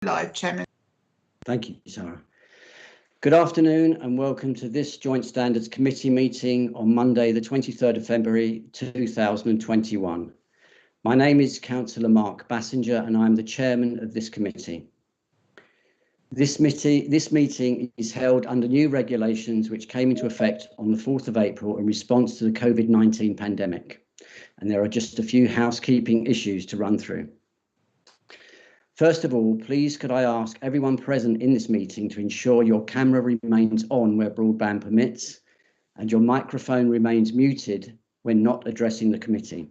live, Chairman. Thank you, Sarah. Good afternoon and welcome to this Joint Standards Committee meeting on Monday, the 23rd of February 2021. My name is Councillor Mark Bassinger and I'm the chairman of this committee. This meeting is held under new regulations which came into effect on the 4th of April in response to the COVID-19 pandemic. And there are just a few housekeeping issues to run through. First of all, please could I ask everyone present in this meeting to ensure your camera remains on where broadband permits and your microphone remains muted when not addressing the committee.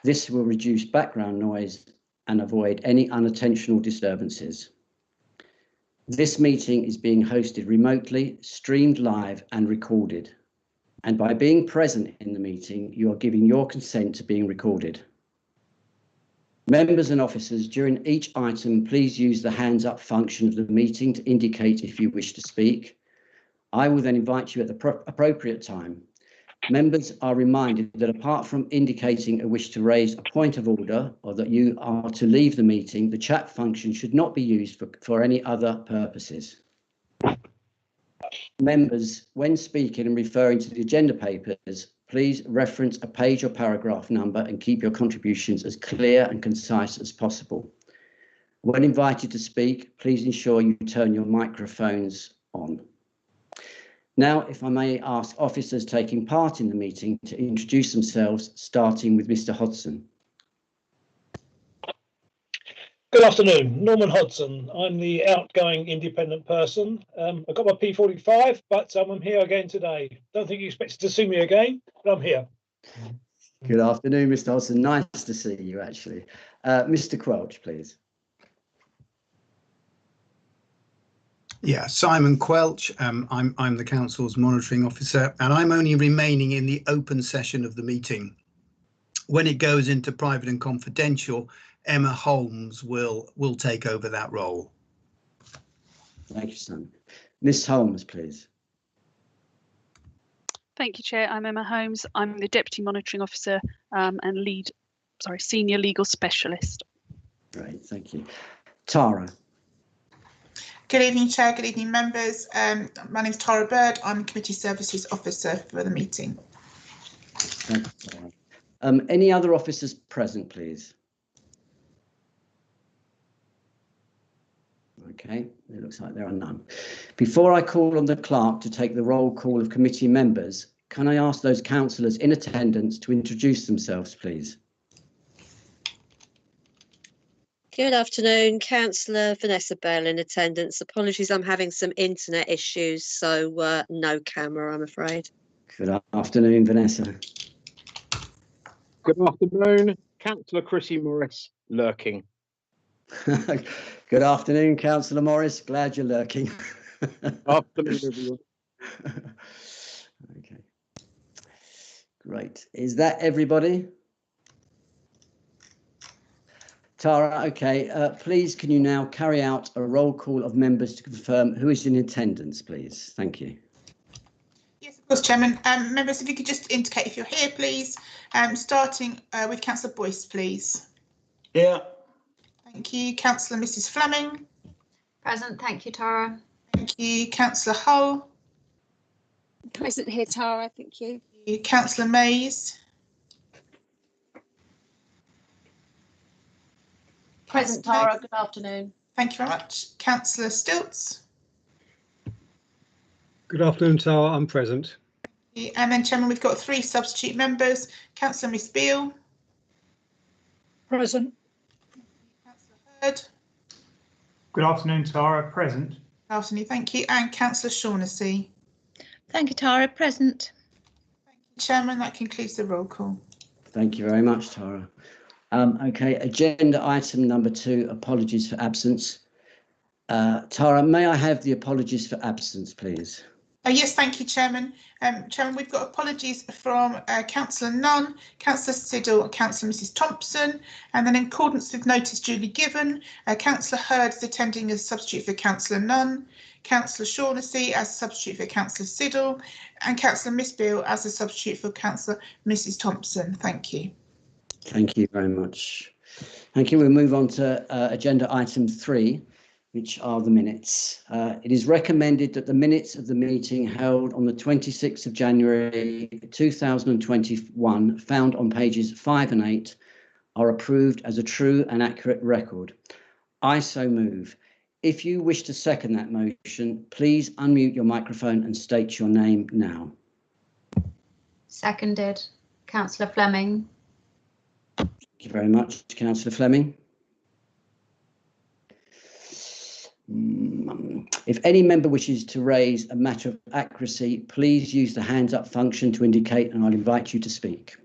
This will reduce background noise and avoid any unintentional disturbances. This meeting is being hosted remotely, streamed live and recorded. And by being present in the meeting, you are giving your consent to being recorded. Members and officers, during each item, please use the hands up function of the meeting to indicate if you wish to speak. I will then invite you at the appropriate time. Members are reminded that apart from indicating a wish to raise a point of order or that you are to leave the meeting, the chat function should not be used for any other purposes. Members, when speaking and referring to the agenda papers, please reference a page or paragraph number and keep your contributions as clear and concise as possible. When invited to speak, please ensure you turn your microphones on. Now, if I may ask officers taking part in the meeting to introduce themselves, starting with Mr. Hodson. Good afternoon, Norman Hodson. I'm the outgoing independent person. I've got my P45, but I'm here again today. Don't think you expected to see me again, but I'm here. Good afternoon, Mr. Hodson. Nice to see you, actually. Mr. Quelch, please. Yeah, Simon Quelch. I'm the council's monitoring officer, and I'm only remaining in the open session of the meeting. When it goes into private and confidential, Emma Holmes will take over that role. Thank you, Simon. Ms. Holmes, please. Thank you, Chair. I'm Emma Holmes. I'm the Deputy Monitoring Officer and Senior Legal Specialist. Great, thank you. Tara. Good evening, Chair. Good evening, members. My name is Tara Bird. I'm Committee Services Officer for the meeting. Thank you, Tara. Any other officers present, please? Okay, it looks like there are none. Before I call on the clerk to take the roll call of committee members, can I ask those councillors in attendance to introduce themselves, please? Good afternoon, Councillor Vanessa Bell in attendance. Apologies, I'm having some internet issues, so no camera, I'm afraid. Good afternoon, Vanessa. Good afternoon, Councillor Chrissy Morris, lurking. Good afternoon, Councillor Morris. Glad you're lurking. Afternoon, everyone. Okay. Great. Is that everybody? Tara, okay. Please, can you now carry out a roll call of members to confirm who is in attendance, please? Thank you. Yes, of course, Chairman. Members, if you could just indicate if you're here, please. Starting with Councillor Boyce, please. Yeah. Thank you. Councillor Mrs. Fleming. Present. Thank you, Tara. Thank you. Councillor Hull. Present here, Tara. Thank you. Councillor Mays. Present, Tara. Good afternoon. Thank you very much. Councillor Stilts. Good afternoon, Tara. I'm present. And then, Chairman, we've got 3 substitute members. Councillor Miss Beale. Present. Councillor Hurd. Good afternoon, Tara. Present. Good afternoon. Thank you. And Councillor Shaughnessy. Thank you, Tara. Present. Thank you, Chairman. That concludes the roll call. Thank you very much, Tara. Okay, agenda item number 2, apologies for absence. Tara, may I have the apologies for absence, please? Yes, thank you, Chairman. Chairman, we've got apologies from Councillor Nunn, Councillor Siddle, Councillor Mrs. Thompson, and then in accordance with notice duly given, Councillor Hurd is attending as substitute for Councillor Nunn, Councillor Shaughnessy as a substitute for Councillor Siddle, and Councillor Miss Beale as a substitute for Councillor Mrs. Thompson. Thank you. Thank you very much. Thank you. We'll move on to agenda item 3. which are the minutes. It is recommended that the minutes of the meeting held on the 26th of January 2021, found on pages 5 and 8, are approved as a true and accurate record. I so move. If you wish to second that motion, please unmute your microphone and state your name now. Seconded. Councillor Fleming. Thank you very much, Councillor Fleming. If any member wishes to raise a matter of accuracy, please use the hands up function to indicate, and I'll invite you to speak.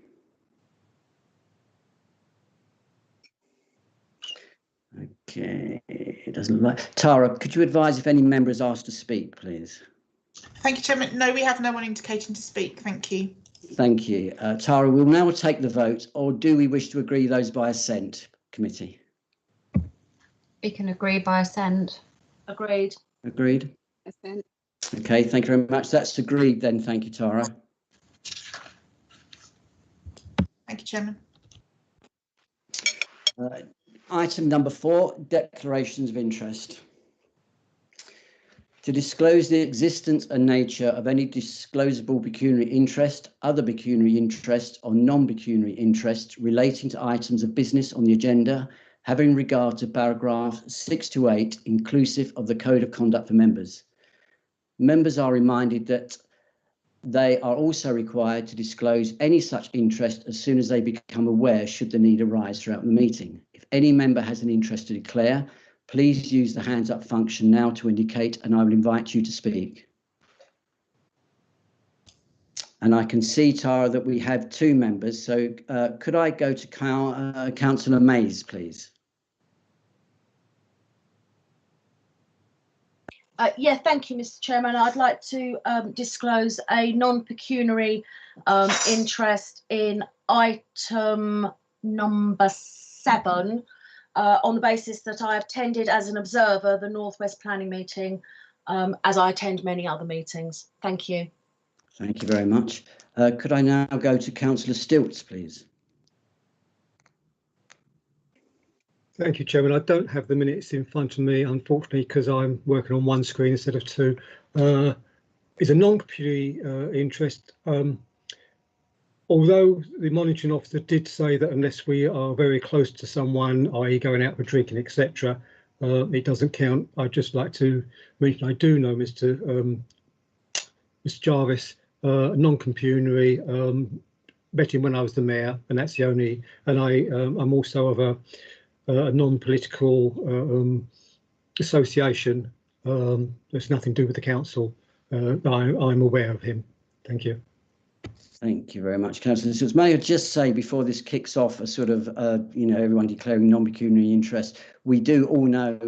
Okay, it doesn't like. Tara, could you advise if any member is asked to speak, please? Thank you, Chairman. No, we have no one indicating to speak. Thank you. Thank you. Tara, we'll now take the vote, or do we wish to agree those by assent, committee? We can agree by assent. Agreed. Agreed? Assent. Okay, thank you very much. That's agreed then. Thank you, Tara. Thank you, Chairman. Item number 4, declarations of interest. To disclose the existence and nature of any disclosable pecuniary interest, other pecuniary interest, or non-pecuniary interest relating to items of business on the agenda, having regard to paragraphs 6 to 8, inclusive of the Code of Conduct for members. Members are reminded that they are also required to disclose any such interest as soon as they become aware, should the need arise throughout the meeting. If any member has an interest to declare, please use the hands up function now to indicate, and I will invite you to speak. And I can see, Tara, that we have 2 members. So could I go to Councillor Mays, please? Yeah, thank you, Mr. Chairman. I'd like to disclose a non-pecuniary interest in item number 7 on the basis that I attended as an observer the Northwest Planning meeting, as I attend many other meetings. Thank you. Thank you very much. Could I now go to Councillor Stilts, please? Thank you, Chairman. I don't have the minutes in front of me, unfortunately, because I'm working on one screen instead of 2. It's a non-pecuniary interest. Although the monitoring officer did say that unless we are very close to someone, i.e. going out for drinking, etc., it doesn't count. I'd just like to mention I do know Mr. Jarvis, non-pecuniary, met him when I was the mayor, and that's the only, and I'm also of a non-political association. There's nothing to do with the council. I'm aware of him. Thank you. Thank you very much, Councillor Stilts. May I just say before this kicks off, a sort of, everyone declaring non-pecuniary interest, we do all know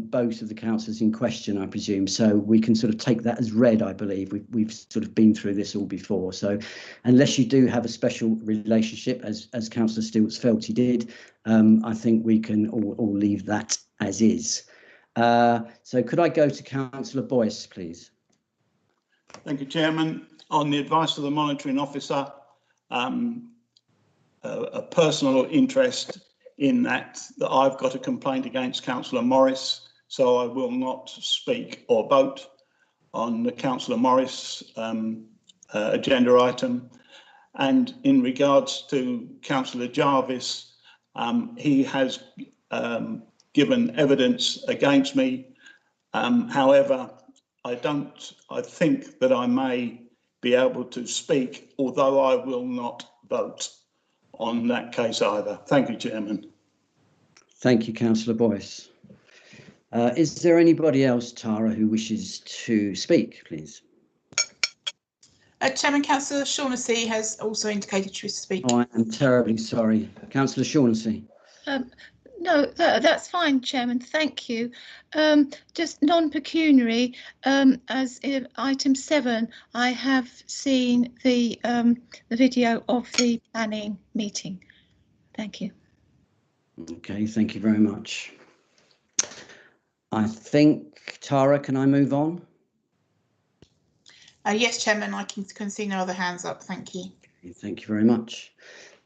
both of the councillors in question, I presume, so we can sort of take that as read, I believe. We've sort of been through this all before, so unless you do have a special relationship, as Councillor Stilts felt he did, I think we can all leave that as is. So could I go to Councillor Boyce, please? Thank you, Chairman. On the advice of the monitoring officer, a personal interest in that I've got a complaint against Councillor Morris, so I will not speak or vote on the Councillor Morris agenda item. And in regards to Councillor Jarvis, he has given evidence against me. However, I think that I may be able to speak, although I will not vote on that case either. Thank you, Chairman. Thank you, Councillor Boyce. Is there anybody else, Tara, who wishes to speak, please? Chairman, Councillor Shaughnessy has also indicated she wishes to speak. Oh, I am terribly sorry. Councillor Shaughnessy. No, that's fine, Chairman. Thank you. Just non-pecuniary, as in item 7, I have seen the video of the planning meeting. Thank you. Okay, thank you very much. I think, Tara, can I move on? Yes, Chairman, I can see no other hands up. Thank you. Thank you very much.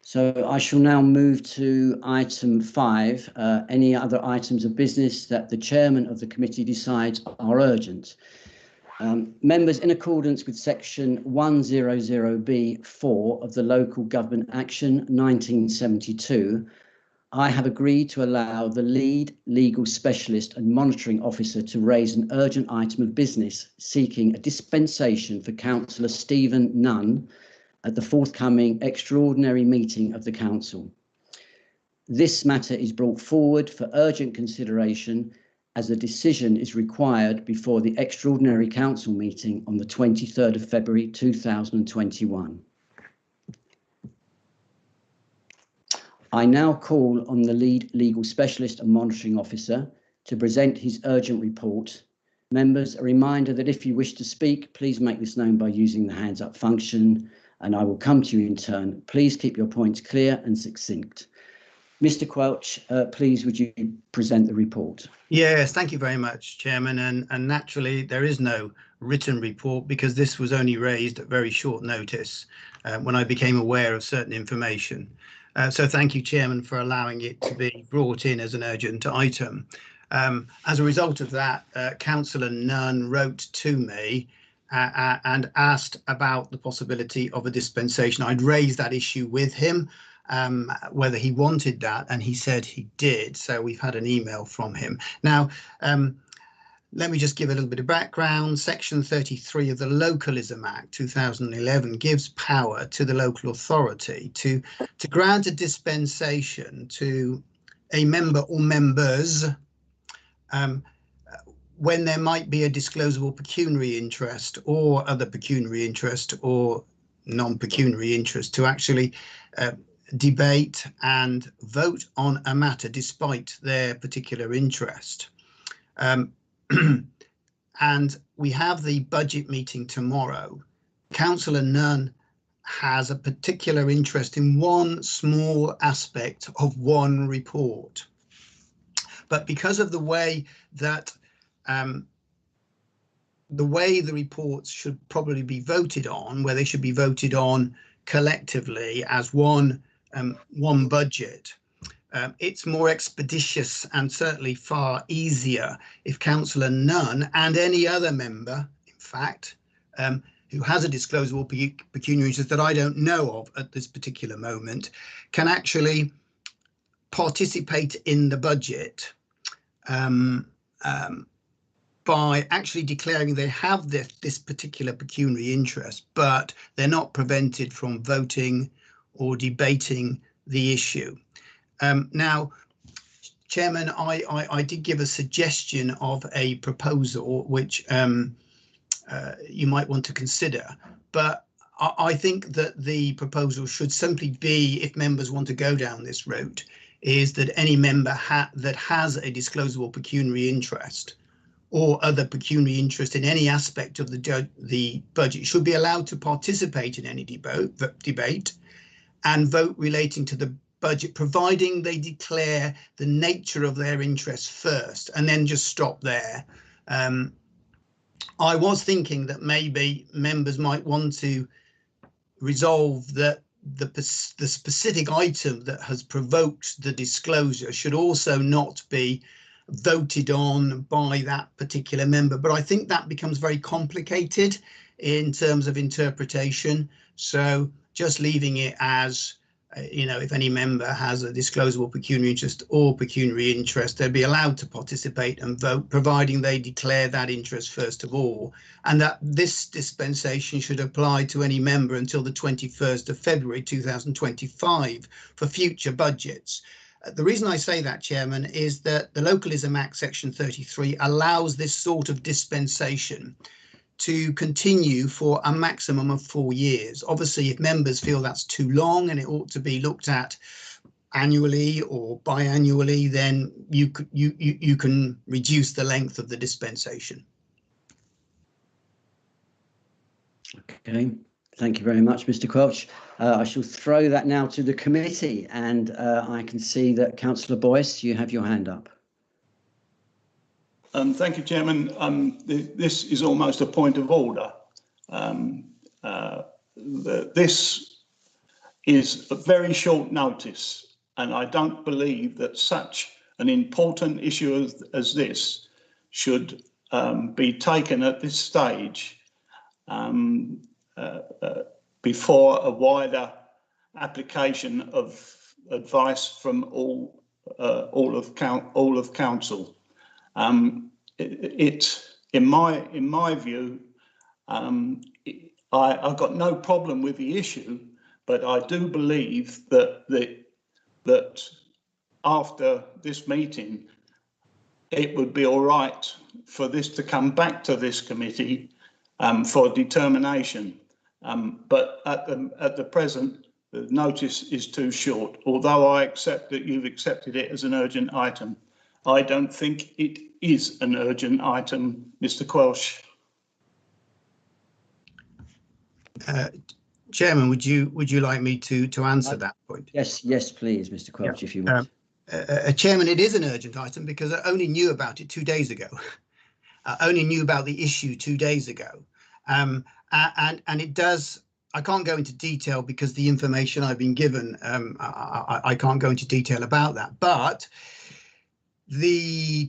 So I shall now move to item 5, any other items of business that the chairman of the committee decides are urgent. Members, in accordance with section 100B(4) of the Local Government Action 1972, I have agreed to allow the lead legal specialist and monitoring officer to raise an urgent item of business seeking a dispensation for Councillor Stephen Nunn at the forthcoming extraordinary meeting of the council. This matter is brought forward for urgent consideration as a decision is required before the extraordinary council meeting on the 23rd of February 2021. I now call on the lead legal specialist and monitoring officer to present his urgent report. Members, a reminder that if you wish to speak, please make this known by using the hands up function, and I will come to you in turn. Please keep your points clear and succinct. Mr. Quelch, please would you present the report? Yes, thank you very much, Chairman. And naturally, there is no written report because this was only raised at very short notice when I became aware of certain information. So thank you, Chairman, for allowing it to be brought in as an urgent item. As a result of that, Councillor Nunn wrote to me and asked about the possibility of a dispensation. I'd raised that issue with him, whether he wanted that, and he said he did. So we've had an email from him. Now, let me just give a little bit of background. Section 33 of the Localism Act 2011 gives power to the local authority to grant a dispensation to a member or members when there might be a disclosable pecuniary interest or other pecuniary interest or non-pecuniary interest to actually debate and vote on a matter despite their particular interest. And we have the budget meeting tomorrow. Councillor Nunn has a particular interest in one small aspect of one report. But because of the way that the reports should probably be voted on, where they should be voted on collectively as one budget, it's more expeditious and certainly far easier if Councillor Nunn and any other member, in fact, who has a disclosable pecuniary interest that I don't know of at this particular moment, can actually participate in the budget by actually declaring they have this particular pecuniary interest, but they're not prevented from voting or debating the issue. Now, Chairman, I did give a suggestion of a proposal which you might want to consider, but I think that the proposal should simply be, if members want to go down this route, is that any member that has a disclosable pecuniary interest or other pecuniary interest in any aspect of the budget should be allowed to participate in any debate and vote relating to the budget, providing they declare the nature of their interest first and then just stop there. I was thinking that maybe members might want to resolve that the specific item that has provoked the disclosure should also not be voted on by that particular member. But I think that becomes very complicated in terms of interpretation. So just leaving it as, if any member has a disclosable pecuniary interest or pecuniary interest, they'd be allowed to participate and vote, providing they declare that interest first of all, and that this dispensation should apply to any member until the 21st of February 2025 for future budgets. The reason I say that, Chairman, is that the Localism Act Section 33 allows this sort of dispensation to continue for a maximum of 4 years. Obviously, if members feel that's too long and it ought to be looked at annually or biannually, then you can reduce the length of the dispensation. Okay, thank you very much, Mr. Quelch. I shall throw that now to the committee, and I can see that Councillor Boyce, you have your hand up. Thank you, Chairman. This is almost a point of order. This is a very short notice, and I don't believe that such an important issue as this should be taken at this stage before a wider application of advice from all of council. In my view, I've got no problem with the issue, but I do believe that after this meeting, it would be all right for this to come back to this committee for determination. But at the present, the notice is too short. Although I accept that you've accepted it as an urgent item, I don't think it is an urgent item, Mr. Quelch. Chairman, would you like me to answer that point? Yes, please, Mr. Quelch, if you would. Chairman, it is an urgent item because I only knew about it 2 days ago. I only knew about the issue 2 days ago. And it does, I can't go into detail because the information I've been given, I can't go into detail about that. But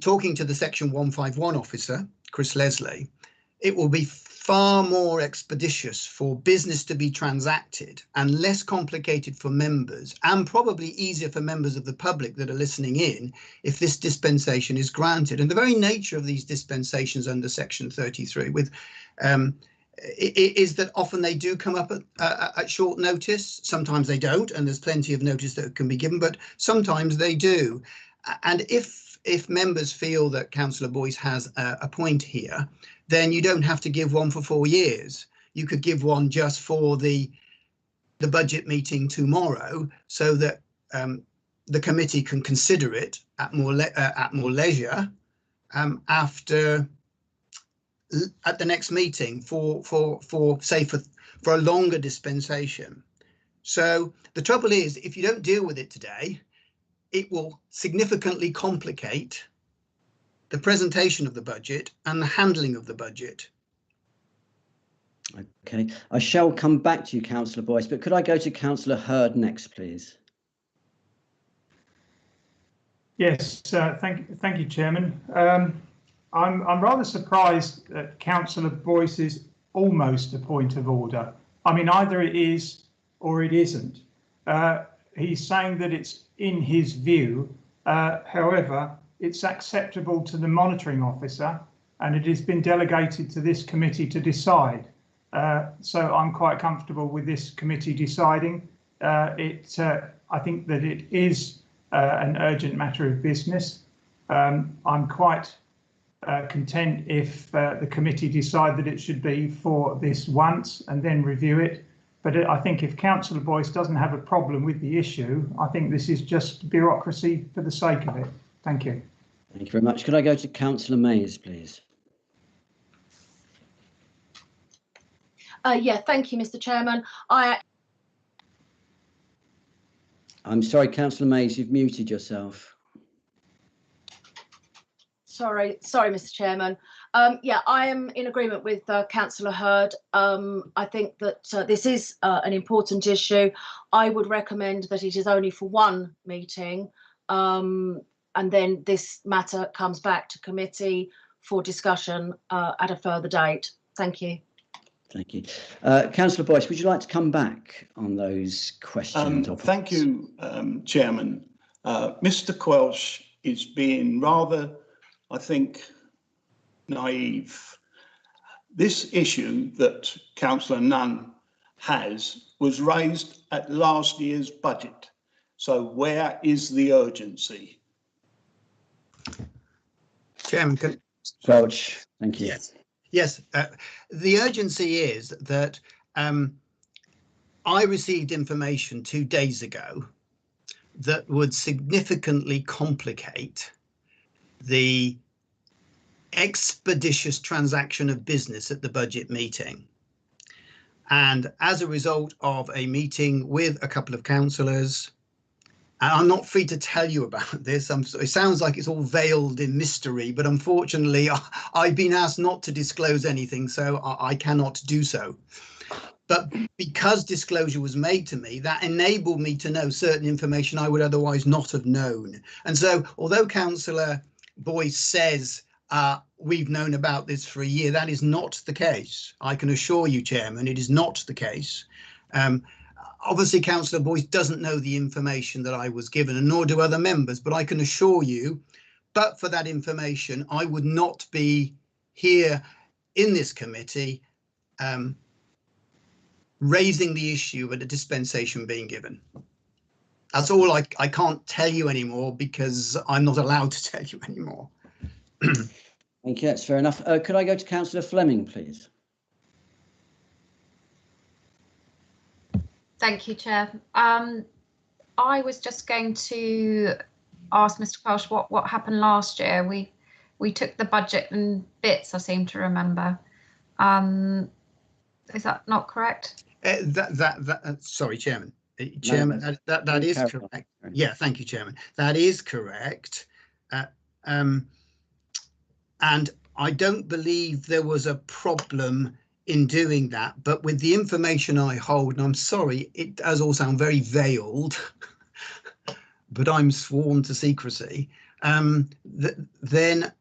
talking to the Section 151 officer, Chris Leslie, it will be far more expeditious for business to be transacted and less complicated for members, and probably easier for members of the public that are listening in if this dispensation is granted. And the very nature of these dispensations under Section 33 is that often they do come up at short notice. Sometimes they don't, and there's plenty of notice that can be given, but sometimes they do. And if members feel that Councillor Boyce has a point here, then you don't have to give one for 4 years. You could give one just for the budget meeting tomorrow, so that the committee can consider it at more leisure at the next meeting for a longer dispensation. So the trouble is, if you don't deal with it today, it will significantly complicate the presentation of the budget and the handling of the budget. Okay, I shall come back to you, Councillor Boyce, but could I go to Councillor Hurd next, please? Yes, thank you, Chairman. I'm rather surprised at Councillor Boyce's almost a point of order. I mean, either it is or it isn't. He's saying that it's in his view. However, it's acceptable to the monitoring officer, and it has been delegated to this committee to decide. So I'm quite comfortable with this committee deciding. I think that it is an urgent matter of business. I'm quite content if the committee decide that it should be for this once and then review it. But I think if Councillor Boyce doesn't have a problem with the issue, I think this is just bureaucracy for the sake of it. Thank you. Thank you very much. Could I go to Councillor Mays, please? Yeah, thank you, Mr. Chairman. I'm sorry, Councillor Mays, you've muted yourself. Sorry, Mr. Chairman. Yeah, I am in agreement with Councillor Hurd. I think that this is an important issue. I would recommend that it is only for one meeting, and then this matter comes back to committee for discussion at a further date. Thank you. Thank you. Councillor Boyce, would you like to come back on those questions? Thank you, Chairman. Mr. Quelch is being rather, I think, naive. This issue that Councillor Nunn has was raised at last year's budget. So where is the urgency? Chairman, Quelch, thank you. Yes, the urgency is that I received information 2 days ago that would significantly complicate the expeditious transaction of business at the budget meeting. And as a result of a meeting with a couple of councillors, and I'm not free to tell you about this, it sounds like it's all veiled in mystery, but unfortunately I've been asked not to disclose anything, so I cannot do so. But because disclosure was made to me, that enabled me to know certain information I would otherwise not have known. And so, although Councillor Boyce says we've known about this for a year, that is not the case. I can assure you, Chairman, it is not the case. Obviously, Councillor Boyce doesn't know the information that I was given, and nor do other members, but I can assure you, but for that information, I would not be here in this committee raising the of a dispensation being given. That's all. I can't tell you anymore because I'm not allowed to tell you anymore. Thank you, that's fair enough. Could I go to Councillor Fleming, please? Thank you, Chair. I was just going to ask Mr. Welsh what happened last year. We took the budget in bits, I seem to remember. Is that not correct? Sorry, Chairman. Chairman, that is correct. Yeah, thank you, Chairman. That is correct. And I don't believe there was a problem in doing that, but with the information I hold, and I'm sorry, it does all sound very veiled, but I'm sworn to secrecy, then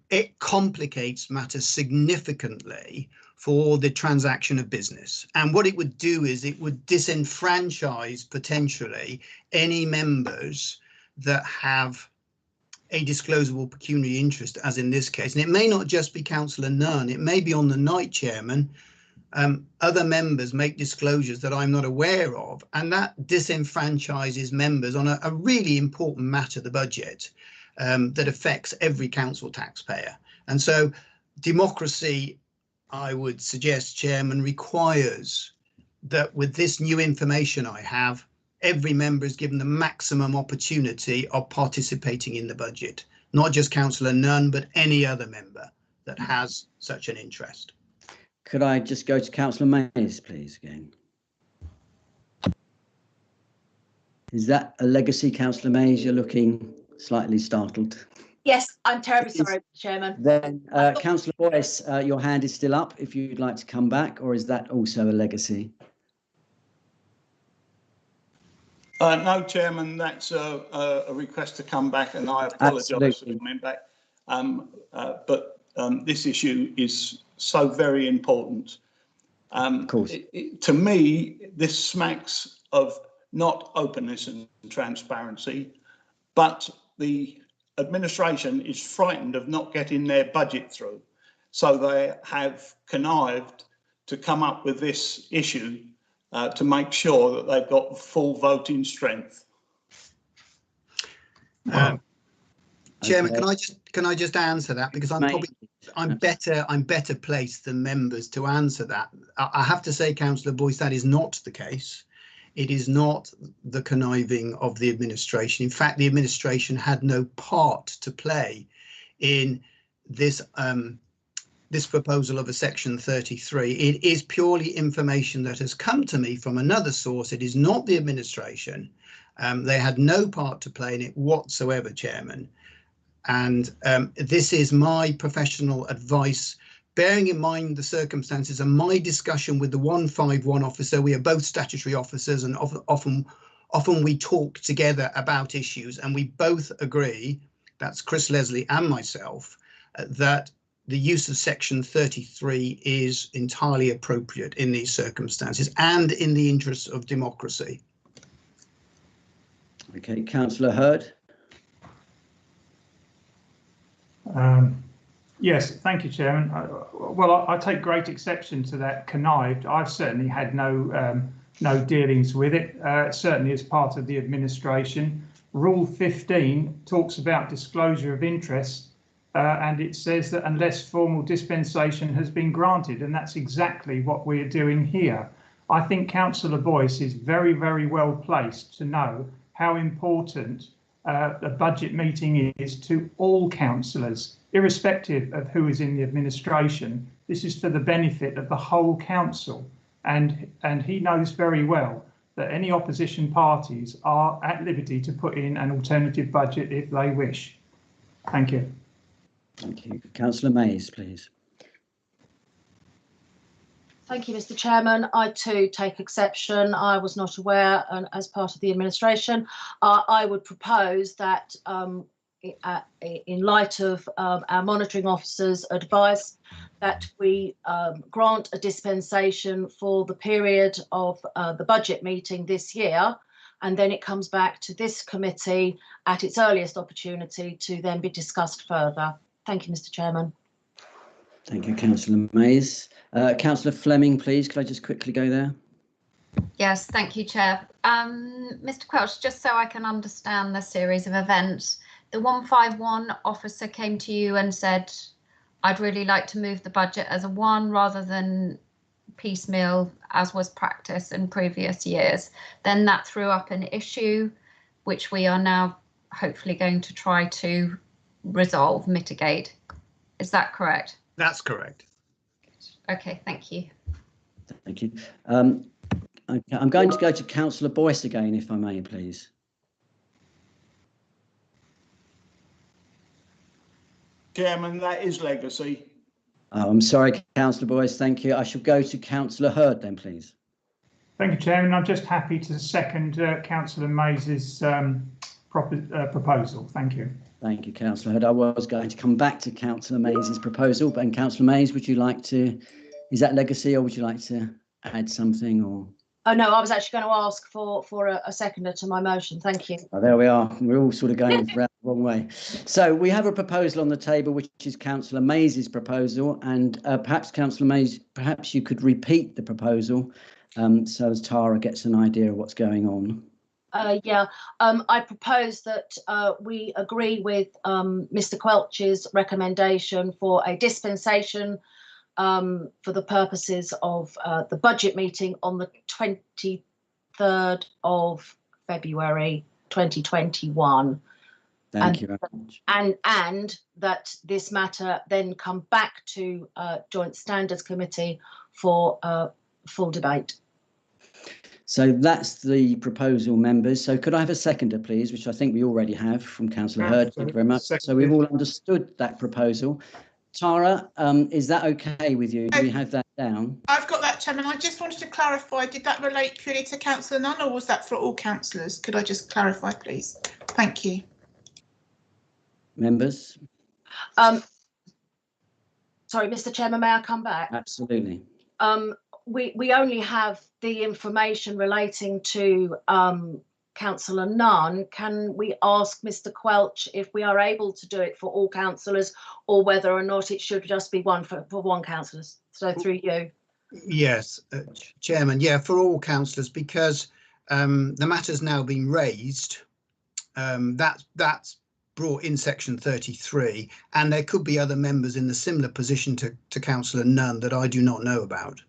it complicates matters significantly for the transaction of business. And what it would do is it would disenfranchise potentially any members that have a disclosable pecuniary interest, as in this case. And it may not just be Councillor Nunn, it may be on the night, Chairman, other members make disclosures that I'm not aware of, and that disenfranchises members on a really important matter, the budget, that affects every council taxpayer. And so democracy, I would suggest, Chairman, requires that with this new information I have, every member is given the maximum opportunity of participating in the budget, not just Councillor Nunn, but any other member that has such an interest. Could I just go to Councillor Mays, please, again? Is that a legacy, Councillor Mays? You're looking slightly startled. Yes, I'm terribly sorry, Chairman. Then, Councillor Boyce, your hand is still up if you'd like to come back, or is that also a legacy? No, Chairman, that's a request to come back, and I apologise for coming back. But this issue is so very important. Of course. To me, this smacks of not openness and transparency, but the administration is frightened of not getting their budget through. So they have connived to come up with this issue to make sure that they've got full voting strength. Chairman, can I just answer that, because I'm better placed than members to answer that. I have to say, Councillor Boyce, that is not the case. It is not the conniving of the administration. In fact, the administration had no part to play in this this proposal of a section 33. It is purely information that has come to me from another source. It is not the administration. They had no part to play in it whatsoever, Chairman. And this is my professional advice, bearing in mind the circumstances and my discussion with the 151 officer. We are both statutory officers, and often we talk together about issues, and we both agree, that's Chris Leslie and myself, that the use of section 33 is entirely appropriate in these circumstances and in the interests of democracy. Okay, Councillor Hurd. Yes, thank you, Chairman. Well, I take great exception to that connived. I've certainly had no dealings with it, certainly as part of the administration. Rule 15 talks about disclosure of interest, and it says that unless formal dispensation has been granted, and that's exactly what we're doing here. I think Councillor Boyce is very, very well placed to know how important a budget meeting is to all councillors, irrespective of who is in the administration. This is for the benefit of the whole council, and he knows very well that any opposition parties are at liberty to put in an alternative budget if they wish. Thank you. Thank you. Councillor Mays, please. Thank you, Mr. Chairman. I too take exception. I was not aware, and as part of the administration, I would propose that in light of our monitoring officer's advice, that we grant a dispensation for the period of the budget meeting this year, and then it comes back to this committee at its earliest opportunity to then be discussed further. Thank you, Mr. Chairman. Thank you, Councillor Mays. Councillor Fleming, please, could I just quickly go there? Yes, thank you, Chair. Mr. Quelch, just so I can understand the series of events, the 151 officer came to you and said, I'd really like to move the budget as a one rather than piecemeal, as was practice in previous years. Then that threw up an issue, which we are now hopefully going to try to resolve, mitigate. Is that correct? That's correct. Okay, thank you. Thank you. Okay, I'm going to go to Councillor Boyce again, if I may, please. Chairman, that is legacy. Oh, I'm sorry, Councillor Boyce, thank you. I shall go to Councillor Hurd then, please. Thank you, Chairman. I'm just happy to second Councillor Mays's proposal. Thank you. Thank you, Councillor Hurd. I was going to come back to Councillor Mays's proposal, but Councillor Mays, would you like to, is that legacy, or would you like to add something? Or? Oh no, I was actually going to ask for a seconder to my motion. Thank you. Oh, there we are. We're all sort of going round the wrong way. So we have a proposal on the table, which is Councillor Mays's proposal, and perhaps Councillor Mays, perhaps you could repeat the proposal so as Tara gets an idea of what's going on. I propose that we agree with Mr. Quelch's recommendation for a dispensation for the purposes of the budget meeting on the 23rd of February 2021. Thank you very much. And that this matter then come back to Joint Standards Committee for full debate. So that's the proposal, members. So could I have a seconder, please, which I think we already have from Councillor Hurd. Thank you very much. So we've all understood that proposal. Tara, is that okay with you? Do we have that down? I've got that, Chairman. I just wanted to clarify, did that relate purely to Councillor Nunn, or was that for all councillors? Could I just clarify, please? Thank you. Members? Sorry, Mr. Chairman, may I come back? Absolutely. We only have the information relating to Councillor Nunn. Can we ask Mr. Quelch if we are able to do it for all councillors, or whether or not it should just be one for one councillor? So through you. Yes, Chairman. Yeah, for all councillors, because the matter's now been raised. That's brought in section 33, and there could be other members in a similar position to Councillor Nunn that I do not know about.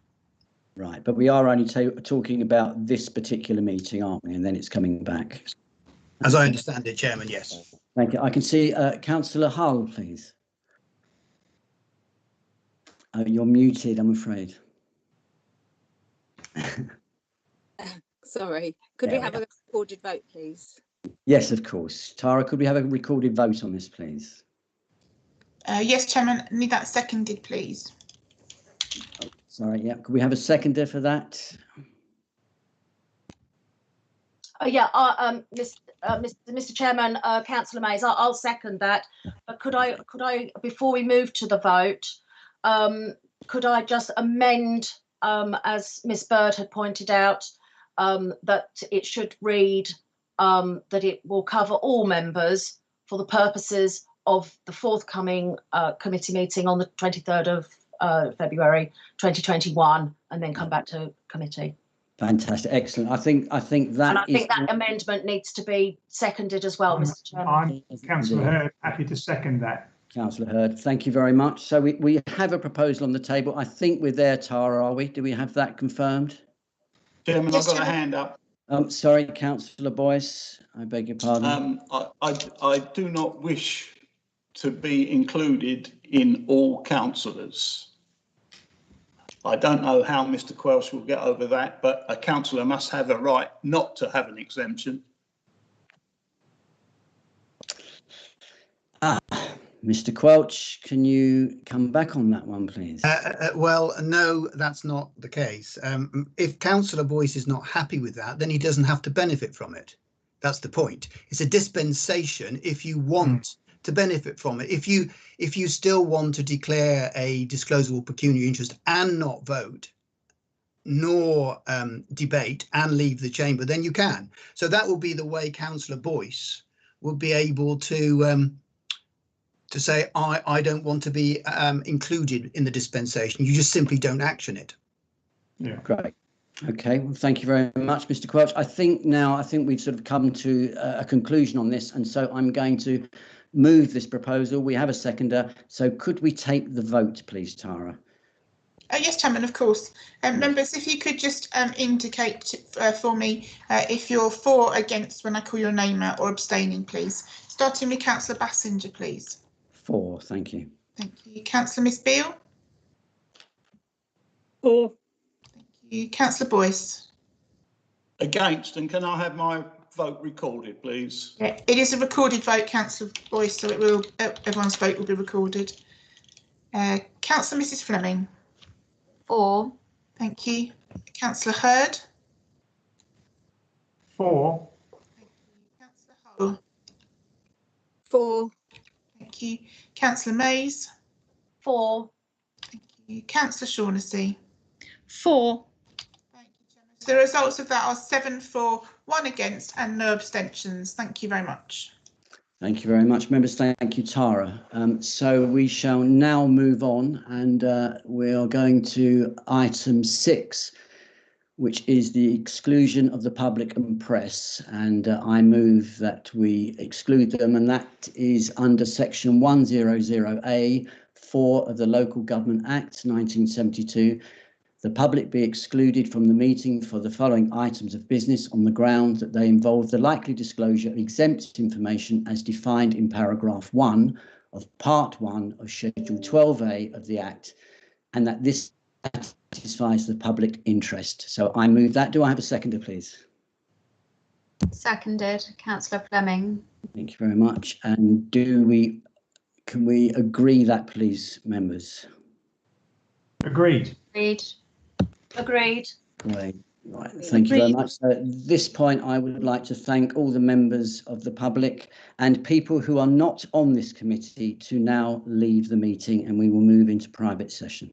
Right, but we are only talking about this particular meeting, aren't we? And then it's coming back. As I understand it, Chairman, yes. Thank you. I can see Councillor Hull, please. You're muted, I'm afraid. Sorry, could we have a recorded vote, please? Yes, of course. Tara, could we have a recorded vote on this, please? Yes, Chairman. Need that seconded, please. Oh, sorry, yeah. Could we have a seconder for that? Mr. Chairman, Councillor Mays, I'll second that. But could I, before we move to the vote, could I just amend, as Miss Bird had pointed out, that it should read that it will cover all members for the purposes of the forthcoming committee meeting on the 23rd of February 2021, and then come back to committee. Fantastic, excellent. I think that. And I think that amendment needs to be seconded as well, Mr. Chairman. I'm Councillor Hurd, happy to second that. Councillor Hurd, thank you very much. So we have a proposal on the table. I think we're there, Tara, are we? Do we have that confirmed? Chairman, I've got a hand up. Sorry, Councillor Boyce, I beg your pardon. I do not wish to be included in all councillors. I don't know how Mr. Quelch will get over that, but a councillor must have a right not to have an exemption. Mr. Quelch, can you come back on that one, please? Well, no, that's not the case. If Councillor Boyce is not happy with that, then he doesn't have to benefit from it. That's the point. It's a dispensation if you want to benefit from it. If you still want to declare a disclosable pecuniary interest and not vote, nor debate and leave the chamber, then you can. So that will be the way Councillor Boyce will be able to say, I don't want to be included in the dispensation. You just simply don't action it. Yeah. Great. Okay, well, thank you very much, Mr. Quelch. I think we've sort of come to a conclusion on this, and so I'm going to move this proposal. We have a seconder, so could we take the vote, please, Tara? Yes, Chairman, of course. Members, if you could just indicate for me if you're for, against when I call your name out, or abstaining, please. Starting with Councillor Bassinger, please. For, thank you. Thank you. Councillor Miss Beale. For. Thank you. Councillor Boyce. Against, and can I have my vote recorded, please? Yeah, it is a recorded vote, Councillor Boyce, so it will. Everyone's vote will be recorded. Councillor Mrs. Fleming. For. Thank you. Councillor Hurd. For. Thank you. Councillor Hull. For. Thank you. Councillor Mays. For. Thank you. Councillor Shaughnessy. For. Thank you, Chairman. So the results of that are 7 for, 1 against and no abstentions. Thank you very much. Thank you very much, members. Thank you, Tara. So we shall now move on, and we are going to item 6, which is the exclusion of the public and press. And I move that we exclude them, and that is under section 100A 4 of the Local Government Act 1972. The public be excluded from the meeting for the following items of business on the ground that they involve the likely disclosure of exempt information as defined in paragraph 1 of part 1 of schedule 12A of the Act, and that this satisfies the public interest. So I move that. Do I have a seconder, please? Seconded. Councillor Fleming. Thank you very much. And can we agree that, please, members? Agreed. Agreed. Agreed. Great. Right. Thank you very much. So at this point, I would like to thank all the members of the public and people who are not on this committee to now leave the meeting, and we will move into private session.